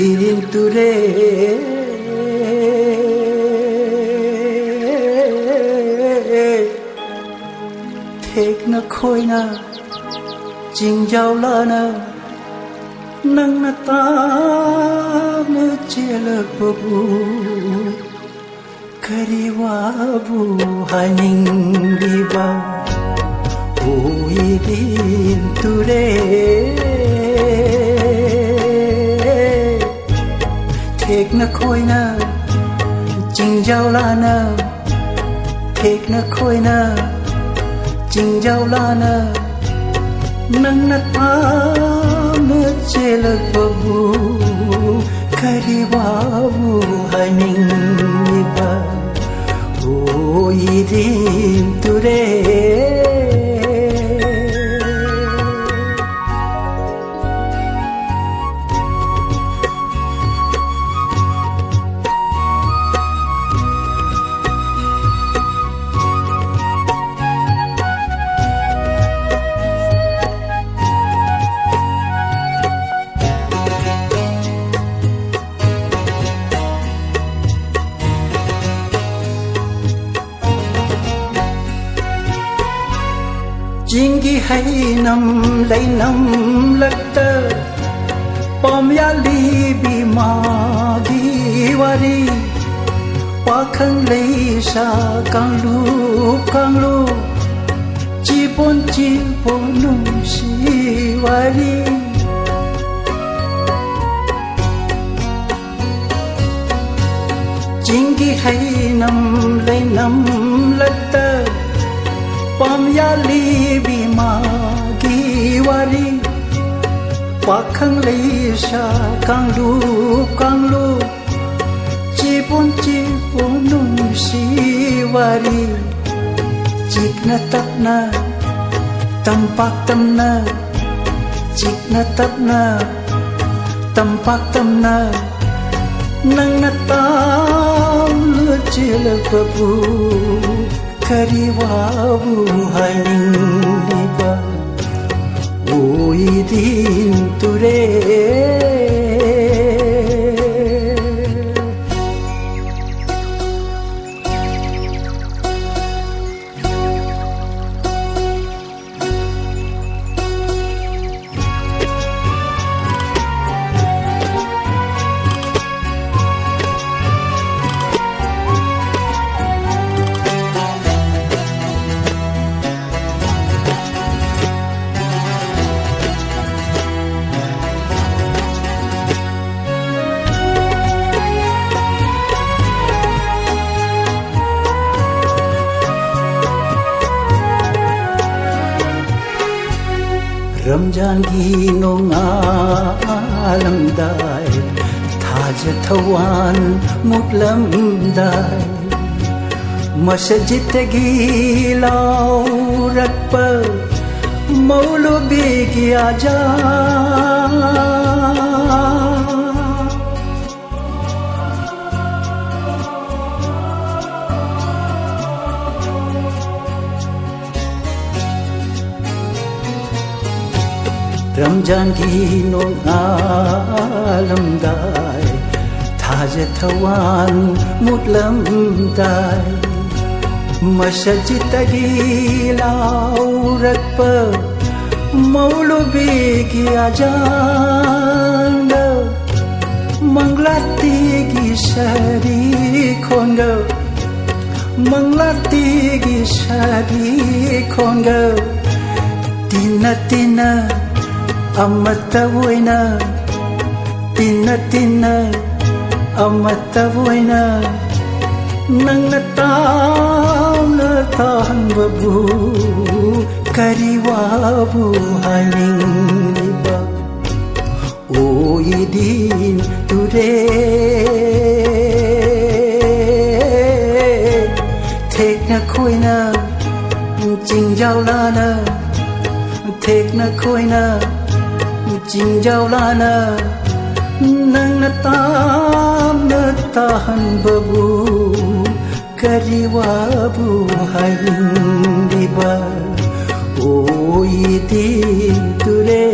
irin ture thek na khoi na jing giao la na nang na ta na chela babu kari wa bu haning diba o irin ture thek na khoi na jing giao la na thek na khoi na jing giao la na nang na ta na chela babu kari wa bu haning diba o irin ture Jingi hai nam lấy nam lắc tơ Pom ya li bi ma gi wari Wa khang lấy sa kang lu Chi pon nung si wari Jingi hai nam lấy nam lắc tơ Pom ya li bi ma gi wari Wa khang lấy sa kang lu Chi pon nung si wari Chik na tap na tampak tam na Chik na tap na tampak tam na Nang na tam lu chila babu kari wa bu haning diba o irin ture Ramjan gi nong alam dai Thaj thawan mutlam dai Masjid gi lau rat par Maulubi gi aja Ramjan gi nong alam dai Thaj thawan mutlam dai Masjid gi lau rat par Maulubi gi ajan Manglati gi sari khonga Manglati gi sari khonga Tina Amata voina Tina Amata voina Nang na tahan babu kari wa bu haning diba o idin ture thek na khoi na jing giao la na thek na khoi na jing giao la na nang na tahan babu kari wa bu haning diba o itin ture